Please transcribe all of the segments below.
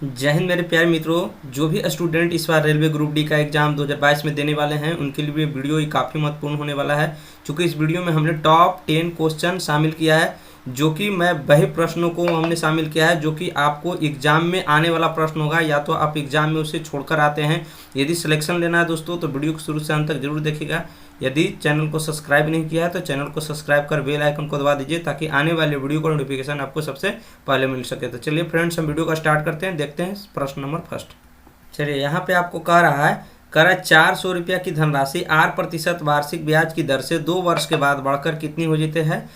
जय हिंद मेरे प्यारे मित्रों। जो भी स्टूडेंट इस बार रेलवे ग्रुप डी का एग्जाम 2022 में देने वाले हैं उनके लिए वीडियो ये काफ़ी महत्वपूर्ण होने वाला है, क्योंकि इस वीडियो में हमने टॉप 10 क्वेश्चन शामिल किया है, जो कि मैं वही प्रश्नों को हमने शामिल किया है जो कि आपको एग्जाम में आने वाला प्रश्न होगा, या तो आप एग्जाम में उसे छोड़कर आते हैं। यदि सिलेक्शन लेना है दोस्तों तो वीडियो को शुरू से अंत तक जरूर देखिएगा। यदि चैनल को सब्सक्राइब नहीं किया है तो चैनल को सब्सक्राइब कर बेल आइकन को दबा दीजिए, ताकि आने वाले वीडियो का नोटिफिकेशन आपको सबसे पहले मिल सके। तो चलिए फ्रेंड्स, हम वीडियो का स्टार्ट करते हैं। देखते हैं प्रश्न नंबर फर्स्ट। चलिए, यहाँ पे आपको कह रहा है 400 रुपया की धनराशि 8% वार्षिक ब्याज की दर से 2 वर्ष के बाद बढ़कर कितनी हो जाती है?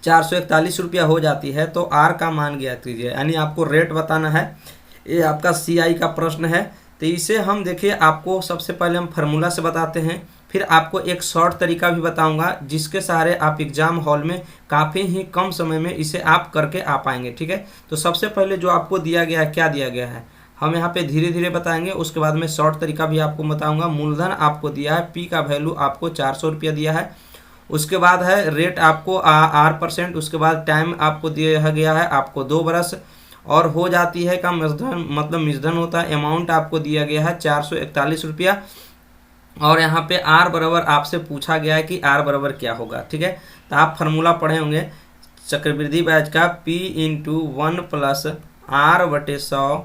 441 रुपया हो जाती है। तो आर का मान ज्ञात कीजिए, यानी आपको रेट बताना है। ये आपका सीआई का प्रश्न है। तो इसे हम देखिए, आपको सबसे पहले हम फार्मूला से बताते हैं, फिर आपको एक शॉर्ट तरीका भी बताऊंगा जिसके सहारे आप एग्जाम हॉल में काफ़ी ही कम समय में इसे आप करके आ पाएंगे। ठीक है, तो सबसे पहले जो आपको दिया गया है, क्या दिया गया है हम यहाँ पे धीरे धीरे बताएंगे, उसके बाद में शॉर्ट तरीका भी आपको बताऊंगा। मूलधन आपको दिया है, पी का वैल्यू आपको 400 रुपया दिया है। उसके बाद है रेट आपको R%। उसके बाद टाइम आपको दिया गया है आपको 2 बरस, और हो जाती है का मिश्रण, मतलब मिश्रण होता है। अमाउंट आपको दिया गया है 441 रुपया, और यहाँ पे आर बराबर आपसे पूछा गया है कि आर बराबर क्या होगा। ठीक है, तो आप फार्मूला पढ़े होंगे चक्रवृद्धि ब्याज का P इंटू 1 प्लस R/100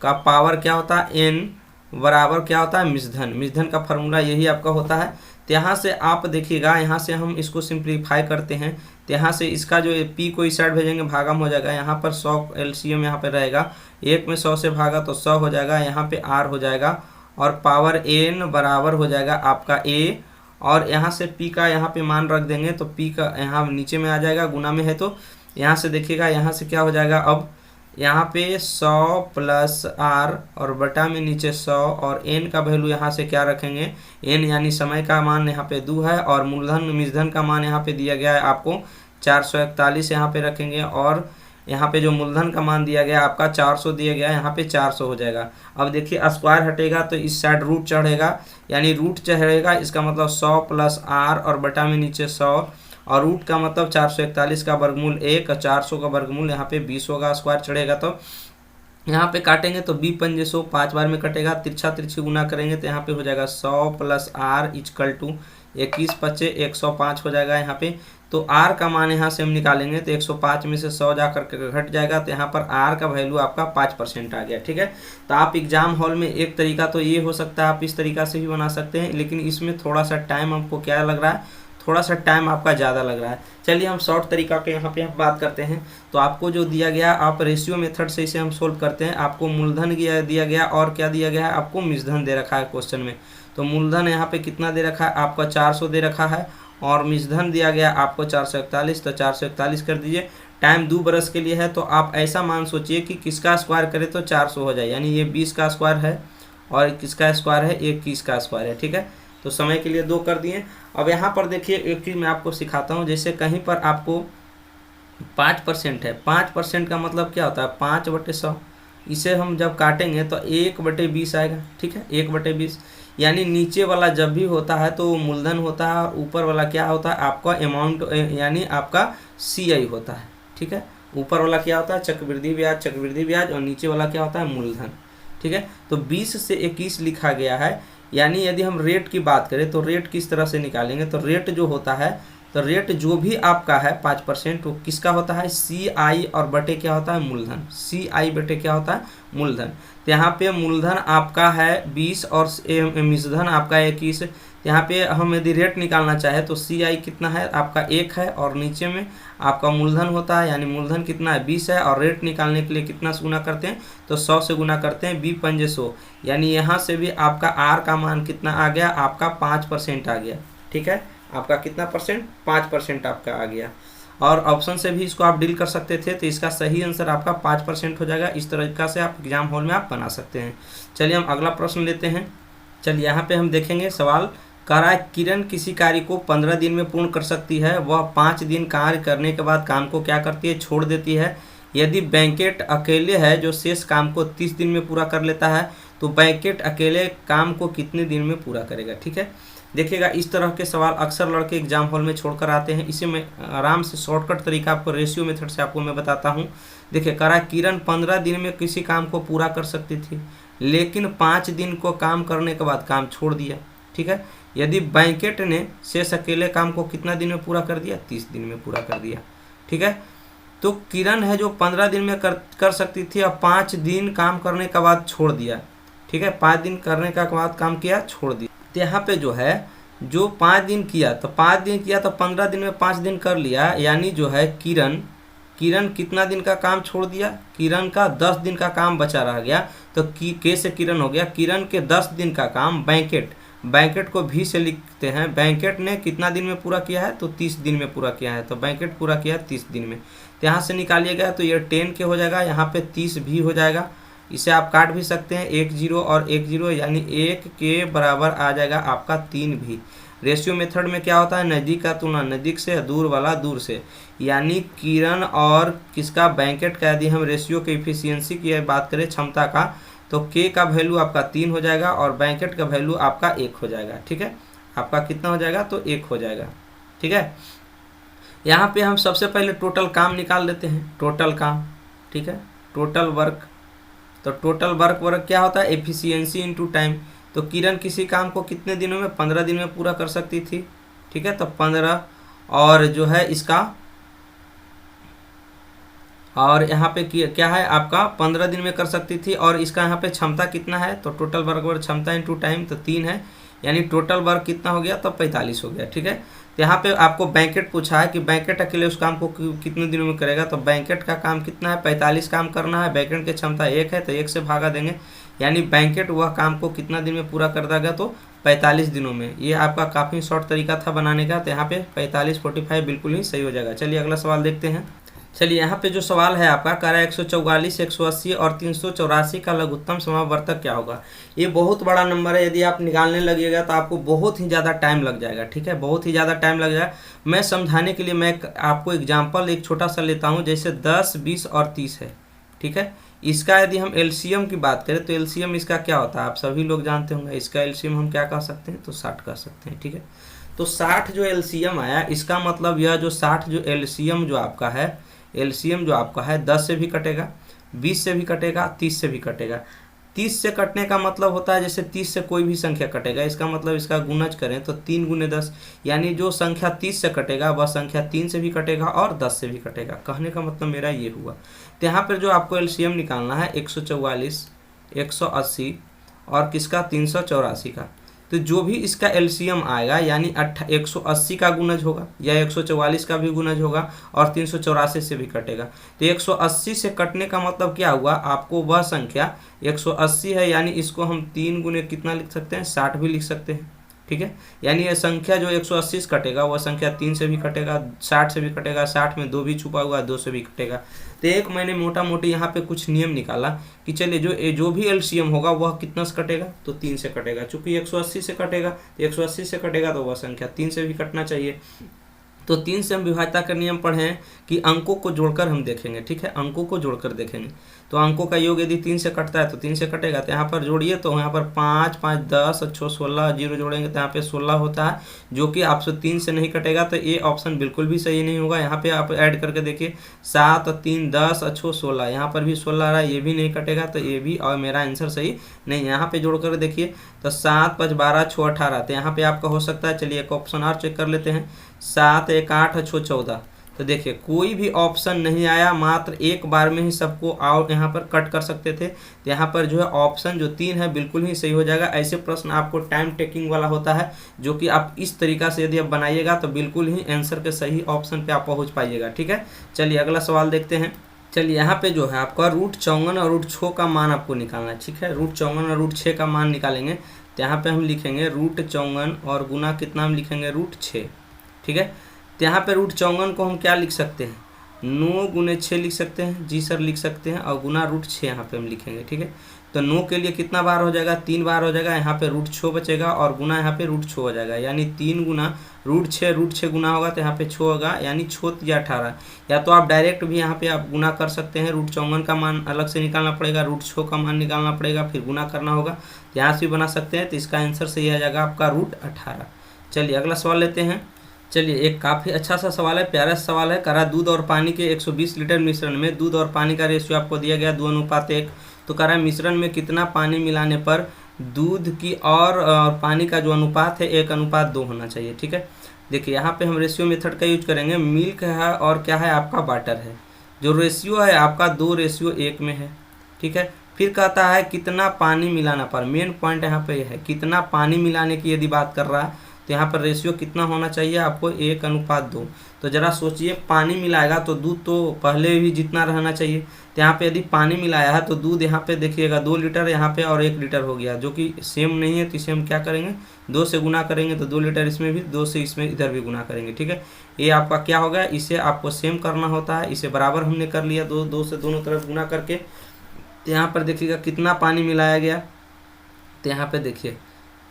का पावर क्या होता है N बराबर क्या होता है मिश्रण। मिश्रण का फार्मूला यही आपका होता है। तो यहाँ से आप देखिएगा, यहाँ से हम इसको सिंप्लीफाई करते हैं। तो यहाँ से इसका जो P को इस साइड भेजेंगे, भागम हो जाएगा। यहाँ पर 100 LCM यहाँ पर रहेगा, 1 में 100 से भागा तो 100 हो जाएगा। यहाँ पे R हो जाएगा और पावर N बराबर हो जाएगा आपका A, और यहाँ से P का यहाँ पे मान रख देंगे तो P का यहाँ नीचे में आ जाएगा, गुना में है। तो यहाँ से देखिएगा, यहाँ से क्या हो जाएगा, अब यहाँ पे 100 प्लस R और बटा में नीचे 100, और N का वैल्यू यहाँ से क्या रखेंगे, N यानी समय का मान यहाँ पे 2 है, और मूलधन मिश्रण का मान यहाँ पे दिया गया है आपको 441 यहाँ पे रखेंगे, और यहाँ पे जो मूलधन का मान दिया गया आपका 400 दिया गया है, यहाँ पे 400 हो जाएगा। अब देखिए, स्क्वायर हटेगा तो इस साइड रूट चढ़ेगा, यानी रूट चढ़ेगा, इसका मतलब 100 प्लस R और बटा में नीचे 100, और रूट का मतलब 441 का वर्गमूल 1, 400 का वर्गमूल यहाँ पे 20 होगा। स्क्वायर चढ़ेगा तो यहाँ पे काटेंगे तो 20 पंजे 100, 5 बार में कटेगा। तिरछा तिरछी गुना करेंगे तो यहाँ पे हो जाएगा 100 प्लस R इक्वल टू 21 पच्चे 105 हो जाएगा यहाँ पे। तो R का मान यहाँ से हम निकालेंगे तो 105 में से 100 जा करके घट जाएगा, तो यहाँ पर R का वैल्यू आपका 5% आ गया। ठीक है, तो आप एग्जाम हॉल में एक तरीका तो ये हो सकता है, आप इस तरीका से भी बना सकते हैं, लेकिन इसमें थोड़ा सा टाइम हमको क्या लग रहा है, थोड़ा सा टाइम आपका ज़्यादा लग रहा है। चलिए हम शॉर्ट तरीका के यहाँ पे हम बात करते हैं। तो आपको जो दिया गया, आप रेशियो मेथड से इसे हम सोल्व करते हैं। आपको मूलधन दिया गया और क्या दिया गया है, आपको मिश्रण दे रखा है क्वेश्चन में। तो मूलधन यहाँ पे कितना दे रखा है, आपका 400 दे रखा है, और मिश्रण दिया गया आपको 441, तो 441 कर दीजिए। टाइम 2 बरस के लिए है, तो आप ऐसा मान सोचिए कि किसका स्क्वायर करें तो 400 हो जाए, यानी ये 20 का स्क्वायर है और किसका स्क्वायर है, 21 का स्क्वायर है। ठीक है, तो समय के लिए 2 कर दिए। अब यहाँ पर देखिए, एक चीज़ मैं आपको सिखाता हूँ। जैसे कहीं पर आपको 5% है, 5% का मतलब क्या होता है, 5/100। इसे हम जब काटेंगे तो 1/20 आएगा। ठीक है, 1/20, यानी नीचे वाला जब भी होता है तो मूलधन होता है, और ऊपर वाला क्या होता है आपका अमाउंट, यानी आपका CI होता है। ठीक है, ऊपर वाला क्या होता है चक्रवृद्धि ब्याज, और नीचे वाला क्या होता है मूलधन। ठीक है, तो 20 से 21 लिखा गया है, यानी यदि हम रेट की बात करें तो रेट किस तरह से निकालेंगे, तो रेट जो होता है, तो रेट जो भी आपका है 5%, वो किसका होता है, CI और बटे क्या होता है मूलधन, CI बटे क्या होता है मूलधन। तो यहाँ पे मूलधन आपका है 20 और मिश्रण आपका 21। यहाँ पे हम यदि रेट निकालना चाहे तो CI कितना है आपका 1 है, और नीचे में आपका मूलधन होता है, यानी मूलधन कितना है 20 है, और रेट निकालने के लिए कितना से गुना करते हैं तो 100 से गुना करते हैं, 20 पंजे 100, यानी यहाँ से भी आपका R का मान कितना आ गया, आपका 5% आ गया। ठीक है, आपका कितना परसेंट, 5% आपका आ गया। और ऑप्शन से भी इसको आप डील कर सकते थे, तो इसका सही आंसर आपका 5% हो जाएगा। इस तरीका से आप एग्जाम हॉल में आप बना सकते हैं। चलिए हम अगला प्रश्न लेते हैं। चलिए यहाँ पे हम देखेंगे, सवाल कह रहा है किरण किसी कार्य को 15 दिन में पूर्ण कर सकती है, वह 5 दिन कार्य करने के बाद काम को क्या करती है, छोड़ देती है। यदि बैंकेट अकेले है जो शेष काम को 30 दिन में पूरा कर लेता है, तो बैंकेट अकेले काम को कितने दिन में पूरा करेगा। ठीक है, देखिएगा इस तरह के सवाल अक्सर लड़के एग्जाम हॉल में छोड़कर आते हैं। इसे मैं आराम से शॉर्टकट तरीका आपको रेशियो मेथड से आपको मैं बताता हूँ। देखिए करा किरण 15 दिन में किसी काम को पूरा कर सकती थी, लेकिन 5 दिन को काम करने के बाद काम छोड़ दिया। ठीक है, यदि बैंकेट ने शेष अकेले काम को कितना दिन में पूरा कर दिया? 30 दिन में पूरा कर दिया। ठीक है, तो किरण है जो 15 दिन में कर सकती थी और 5 दिन काम करने के बाद छोड़ दिया। ठीक है, 5 दिन करने का बाद काम किया, छोड़ दिया। तो यहाँ पे जो है जो 5 दिन किया तो 15 दिन में 5 दिन कर लिया, यानी जो है किरण कितना दिन का काम छोड़ दिया? किरण का 10 दिन का काम बचा रह गया। तो के से किरण हो गया, किरण के 10 दिन का काम बैंकेट को भी से लिखते हैं। बैंकेट ने कितना दिन में पूरा किया है? तो 30 दिन में पूरा किया है। तो बैंकेट पूरा किया 30 दिन में। तो यहाँ से निकालिएगा तो ये 10 के हो जाएगा, यहाँ पे 30 भी हो जाएगा। इसे आप काट भी सकते हैं, 1 0 और 1 0, यानी 1 के बराबर आ जाएगा आपका 3 भी। रेशियो मेथड में क्या होता है? नज़दीक का तुलना नज़दीक से, दूर वाला दूर से। यानी किरण और किसका? बैंकेट का यदि हम रेशियो के इफिशियंसी की बात करें, क्षमता का, तो के का वैल्यू आपका 3 हो जाएगा और बैंकेट का वैल्यू आपका 1 हो जाएगा। ठीक है, आपका कितना हो जाएगा? तो 1 हो जाएगा। ठीक है, यहाँ पे हम सबसे पहले टोटल काम निकाल लेते हैं। टोटल काम, ठीक है, टोटल वर्क। तो टोटल वर्क क्या होता है? Efficiency into time. तो किरण किसी काम को कितने दिनों में? 15 दिन में पूरा कर सकती थी। ठीक है, तो 15 और जो है इसका, और यहाँ पे क्या है आपका? 15 दिन में कर सकती थी। और इसका यहाँ पे क्षमता कितना है? तो टोटल वर्क क्षमता इनटू टाइम तो 3 है, यानी टोटल वर्क कितना हो गया? तो 45 हो गया। ठीक है, तो यहाँ पे आपको बैंकेट पूछा है कि बैंकेट अकेले उस काम को कितने दिनों में करेगा। तो बैंकेट का काम कितना है? 45 काम करना है। बैंकेट की क्षमता 1 है, तो 1 से भागा देंगे, यानी बैंकेट वह काम को कितना दिन में पूरा कर देगा? तो 45 दिनों में। ये आपका काफ़ी शॉर्ट तरीका था बनाने का। तो यहाँ पे 45 45 बिल्कुल ही सही हो जाएगा। चलिए अगला सवाल देखते हैं। चलिए यहाँ पे जो सवाल है आपका, कह रहा है 144, 180 और 384 का लघुत्तम समावर्तक क्या होगा। ये बहुत बड़ा नंबर है, यदि आप निकालने लगिएगा तो आपको बहुत ही ज़्यादा टाइम लग जाएगा। ठीक है, बहुत ही ज़्यादा टाइम लग जाएगा। मैं समझाने के लिए मैं आपको एग्जाम्पल एक छोटा सा लेता हूँ, जैसे 10, 20 और 30 है। ठीक है, इसका यदि हम एलसीएम की बात करें तो एलसीएम इसका क्या होता है? आप सभी लोग जानते होंगे। इसका एलसीएम हम क्या कह सकते हैं? तो 60 कह सकते हैं। ठीक है, तो 60 जो एलसीएम आया, इसका मतलब यह जो 60 जो एलसीएम जो आपका है, एलसीएम जो आपका है 10 से भी कटेगा, 20 से भी कटेगा, 30 से भी कटेगा। 30 से कटने का मतलब होता है जैसे 30 से कोई भी संख्या कटेगा, इसका मतलब इसका गुणज करें तो 3 × 10, यानी जो संख्या 30 से कटेगा वह संख्या 3 से भी कटेगा और 10 से भी कटेगा। कहने का मतलब मेरा ये हुआ। तो यहाँ पर जो आपको एलसीएम निकालना है 144, 180 और किसका? 384 का। तो जो भी इसका एलसीएम आएगा, यानी 180 का गुणज होगा या 144 का भी गुणज होगा और 384 से भी कटेगा। तो 180 से कटने का मतलब क्या हुआ? आपको वह संख्या 180 है, यानी इसको हम 3 × कितना लिख सकते हैं? 60 भी लिख सकते हैं। ठीक है, यानी यह संख्या जो 180 से कटेगा वह संख्या 3 से भी कटेगा, 60 से भी कटेगा, 60 में 2 भी छुपा हुआ है, 2 से भी कटेगा। तो एक मैंने मोटा मोटी यहाँ पे कुछ नियम निकाला कि चलिए जो भी एलसीएम होगा वह कितना से कटेगा? तो 3 से कटेगा। चूंकि 180 से कटेगा तो 180 से कटेगा तो वह संख्या 3 से भी कटना चाहिए। तो 3 से हम विभाज्यता का नियम पढ़े हैं कि अंकों को जोड़कर हम देखेंगे। ठीक है, अंकों को जोड़कर देखेंगे। तो अंकों का योग यदि 3 से कटता है तो 3 से कटेगा। तो यहाँ पर जोड़िए, तो यहाँ पर 5 5 10 अच्छो 16, 0 जोड़ेंगे तो यहाँ पे 16 होता है, जो कि आपसे 3 से नहीं कटेगा। तो ये ऑप्शन बिल्कुल भी सही नहीं होगा। यहाँ पे आप ऐड करके देखिए, 7 3 10 अच्छो 16, यहाँ पर भी 16 आ रहा है, ये भी नहीं कटेगा। तो ये भी, और मेरा आंसर सही नहीं है। यहाँ पे जोड़ कर देखिए तो 7 5 12 6 18। तो यहाँ पे आपका हो सकता है, चलिए एक ऑप्शन और चेक कर लेते हैं, 7 1 8 अच्छो 14। तो देखिए कोई भी ऑप्शन नहीं आया, मात्र एक बार में ही सबको आउट यहाँ पर कट कर सकते थे। तो यहाँ पर जो है ऑप्शन जो 3 है बिल्कुल ही सही हो जाएगा। ऐसे प्रश्न आपको टाइम टेकिंग वाला होता है, जो कि आप इस तरीका से यदि आप बनाइएगा तो बिल्कुल ही आंसर के सही ऑप्शन पे आप पहुँच पाइएगा। ठीक है, चलिए अगला सवाल देखते हैं। चलिए यहाँ पे जो है आपका √54 और √6 का मान आपको निकालना है। ठीक है, √54 और √6 का मान निकालेंगे। तो यहाँ पे हम लिखेंगे √54 और गुना कितना हम लिखेंगे? √6। ठीक है, तो यहाँ पे √54 को हम क्या लिख सकते हैं? 9 × 6 लिख सकते हैं। जी सर लिख सकते हैं, और गुना √6 यहाँ पे हम लिखेंगे। ठीक है, तो 9 के लिए कितना बार हो जाएगा? 3 बार हो जाएगा। यहाँ पे √6 बचेगा और गुना यहाँ पे √6 हो जाएगा, यानी 3 × √6 गुना होगा तो यहाँ पे 6 होगा, यानी 6 या 18। या तो आप डायरेक्ट भी यहाँ पे आप गुना कर सकते हैं। √54 का मान अलग से निकालना पड़ेगा, √6 का मान निकालना पड़ेगा, फिर गुना करना होगा। यहाँ से भी बना सकते हैं। तो इसका आंसर सही आ जाएगा आपका √18। चलिए अगला सवाल लेते हैं। चलिए एक काफ़ी अच्छा सा सवाल है, प्यारा सा सवाल है। करा दूध और पानी के 120 लीटर मिश्रण में दूध और पानी का रेशियो आपको दिया गया 2:1। तो करा मिश्रण में कितना पानी मिलाने पर दूध की और पानी का जो अनुपात है 1:2 होना चाहिए। ठीक है, देखिए यहाँ पे हम रेशियो मेथड का यूज करेंगे। मिल्क है और क्या है आपका वाटर है। जो रेशियो है आपका 2:1 में है। ठीक है, फिर कहता है कितना पानी मिलाना पर, मेन पॉइंट यहाँ पे है कितना पानी मिलाने की यदि बात कर रहा है तो यहाँ पर रेशियो कितना होना चाहिए आपको 1:2। तो ज़रा सोचिए, पानी मिलाएगा तो दूध तो पहले भी जितना रहना चाहिए। तो यहाँ पे यदि पानी मिलाया है तो दूध यहाँ पे देखिएगा 2 लीटर यहाँ पे और 1 लीटर हो गया, जो कि सेम नहीं है। तो इसे हम क्या करेंगे 2 से गुना करेंगे, तो 2 लीटर इसमें भी, 2 से इसमें इधर भी गुना करेंगे। ठीक है, ये आपका क्या होगा, इसे आपको सेम करना होता है। इसे बराबर हमने कर लिया, 2 से दोनों तरफ गुना करके। तो यहाँ पर देखिएगा कितना पानी मिलाया गया। तो यहाँ पे देखिए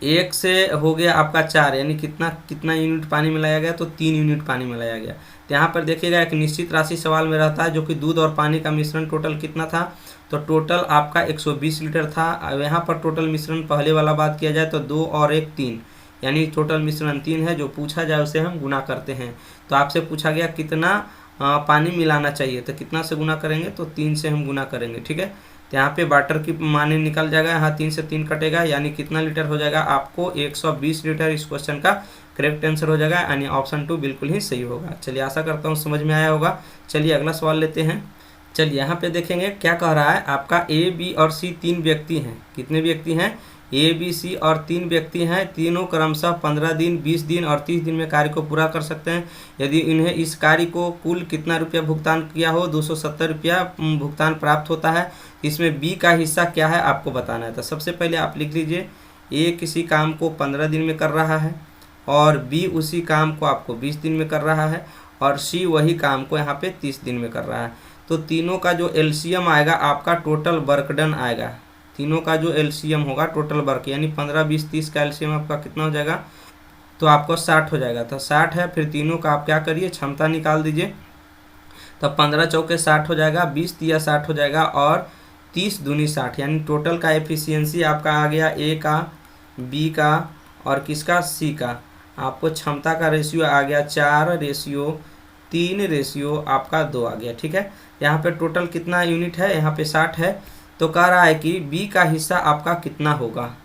1 से हो गया आपका 4, यानी कितना यूनिट पानी मिलाया गया, तो 3 यूनिट पानी मिलाया गया। तो यहाँ पर देखिएगा एक निश्चित राशि सवाल में रहता है, जो कि दूध और पानी का मिश्रण टोटल कितना था। तो टोटल आपका 120 लीटर था। अब यहाँ पर टोटल मिश्रण पहले वाला बात किया जाए तो 2 और 1 3, यानी टोटल मिश्रण 3 है। जो पूछा जाए उसे हम गुना करते हैं। तो आपसे पूछा गया कितना पानी मिलाना चाहिए, तो कितना से गुना करेंगे, तो 3 से हम गुना करेंगे। ठीक है, तो यहाँ पे वाटर की माने निकल जाएगा, यहाँ 3 से 3 कटेगा, यानी कितना लीटर हो जाएगा आपको 120 लीटर। इस क्वेश्चन का करेक्ट आंसर हो जाएगा, यानी ऑप्शन 2 बिल्कुल ही सही होगा। चलिए आशा करता हूँ समझ में आया होगा। चलिए अगला सवाल लेते हैं। चलिए यहाँ पे देखेंगे क्या कह रहा है, आपका ए बी और सी 3 व्यक्ति हैं। कितने व्यक्ति हैं, ए बी सी और 3 व्यक्ति हैं। तीनों क्रमशः 15 दिन, 20 दिन और 30 दिन में कार्य को पूरा कर सकते हैं। यदि इन्हें इस कार्य को कुल कितना रुपया भुगतान किया हो, 270 रुपया भुगतान प्राप्त होता है। इसमें बी का हिस्सा क्या है आपको बताना है। तो सबसे पहले आप लिख लीजिए, ए किसी काम को 15 दिन में कर रहा है और बी उसी काम को आपको 20 दिन में कर रहा है और सी वही काम को यहाँ पे 30 दिन में कर रहा है। तो तीनों का जो एलसीएम आएगा आपका टोटल वर्क डन आएगा। तीनों का जो एलसीएम होगा टोटल वर्क, यानी 15, 20, 30 का एलसीएम आपका कितना हो जाएगा, तो आपको 60 हो जाएगा। तो 60 है, फिर तीनों का आप क्या करिए क्षमता निकाल दीजिए। तब 15 चौके 60 हो जाएगा, 20 तिया 60 हो जाएगा और 30 दूनी 60, यानी टोटल का एफिशिएंसी आपका आ गया ए का, बी का और किसका, सी का। आपको क्षमता का रेशियो आ गया 4:3 रेशियो आपका 2 आ गया। ठीक है, यहाँ पे टोटल कितना यूनिट है, यहाँ पे 60 है। तो कह रहा है कि बी का हिस्सा आपका कितना होगा।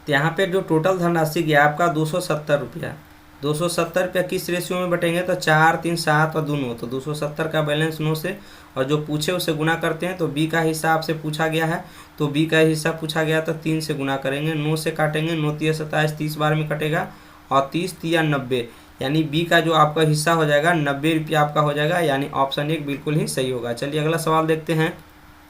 तो यहाँ पे जो टोटल धनराशि गया आपका 270 रुपया। 270 रुपया किस रेशियो में बटेंगे, तो 4, 3, 7 और 2 9, तो 270 का बैलेंस 9 से, और जो पूछे उसे गुना करते हैं। तो बी का हिस्सा आपसे पूछा गया है, तो बी का हिस्सा पूछा गया तो 3 से गुना करेंगे, 9 से काटेंगे, 9 तिया 27, 30 बार में कटेगा और 30 तिया 90, यानी बी का जो आपका हिस्सा हो जाएगा 90 रुपया आपका हो जाएगा, यानी ऑप्शन 1 बिल्कुल ही सही होगा। चलिए अगला सवाल देखते हैं।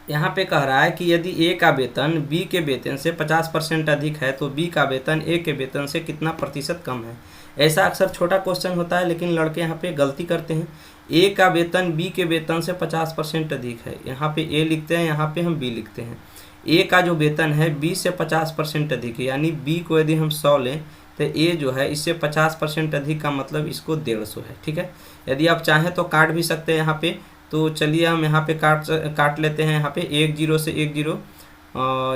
यहाँ पे कह रहा है कि यदि ए का वेतन बी के वेतन से 50% अधिक है तो बी का वेतन ए के वेतन से कितना प्रतिशत कम है। ऐसा अक्सर छोटा क्वेश्चन होता है, लेकिन लड़के यहाँ पे गलती करते हैं। ए का वेतन बी के वेतन से 50% अधिक है, यहाँ पे ए लिखते हैं, यहाँ पे हम बी लिखते हैं। ए का जो वेतन है बी से 50% अधिक है, यानी बी को यदि हम 100 लें तो ए जो है इससे 50% अधिक का मतलब इसको 150 है। ठीक है, यदि आप चाहें तो काट भी सकते हैं यहाँ पे। तो चलिए हम यहाँ पे काट लेते हैं। यहाँ पे 1 0 से 1 0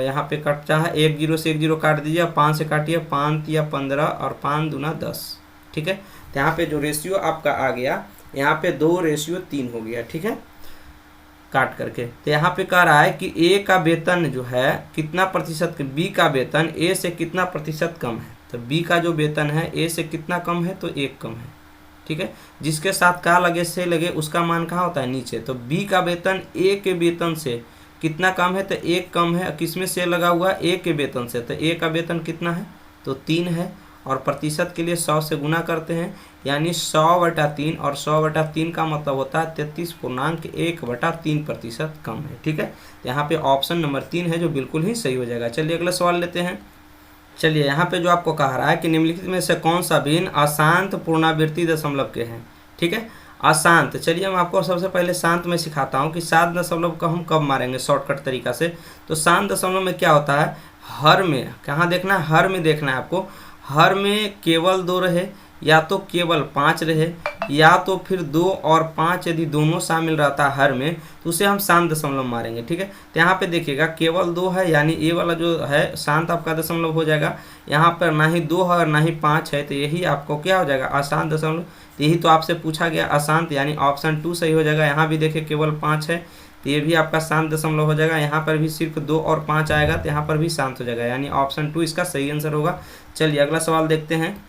यहाँ पे कटता है, 1 0 से 1 0 काट दीजिए, 5 से काटिए, 5 तिया 15 और 5 दूना 10। ठीक है, तो यहाँ पे जो रेशियो आपका आ गया, यहाँ पे 2:3 हो गया। ठीक है, काट करके। तो यहाँ पे कह रहा है कि ए का वेतन जो है कितना प्रतिशत, बी का वेतन ए से कितना प्रतिशत कम है। तो बी का जो वेतन है ए से कितना कम है, तो 1 कम है। ठीक है, जिसके साथ का लगे से लगे उसका मान कहाँ होता है, नीचे। तो बी का वेतन ए के वेतन से कितना कम है, तो 1 कम है। किसमें से लगा हुआ, ए के वेतन से। तो ए का वेतन कितना है, तो 3 है, और प्रतिशत के लिए 100 से गुना करते हैं, यानी 100/3, और 100/3 का मतलब होता है 33.1/3% कम है। ठीक है, यहाँ पे ऑप्शन नंबर 3 है जो बिल्कुल ही सही हो जाएगा। चलिए अगला सवाल लेते हैं। चलिए यहाँ पे जो आपको कह रहा है कि निम्नलिखित में से कौन सा भिन्न अशांत पूर्णावृत्ति दशमलव के हैं। ठीक है, अशांत। चलिए हम आपको सबसे पहले शांत में सिखाता हूँ कि 7 दशमलव का हम कब मारेंगे शॉर्टकट तरीका से। तो शांत दशमलव में क्या होता है, हर में, कहाँ देखना है, हर में देखना है आपको। हर में केवल 2 रहे, या तो केवल 5 रहे, या तो फिर 2 और 5 यदि दोनों शामिल रहता है हर में तो उसे हम शांत दशमलव मारेंगे। ठीक है, तो यहाँ पे देखिएगा केवल 2 है, यानी ए वाला जो है शांत आपका दशमलव हो जाएगा। यहाँ पर ना ही 2 है और ना ही 5 है, तो यही आपको क्या हो जाएगा, अशांत दशमलव। तो यही तो आपसे पूछा गया अशांत, यानी ऑप्शन 2 सही हो जाएगा। यहाँ भी देखिए केवल 5 है, तो ये भी आपका शांत दशमलव हो जाएगा। यहाँ पर भी सिर्फ 2 और 5 आएगा, तो यहाँ पर भी शांत हो जाएगा, यानी ऑप्शन 2 इसका सही आंसर होगा। चलिए अगला सवाल देखते हैं।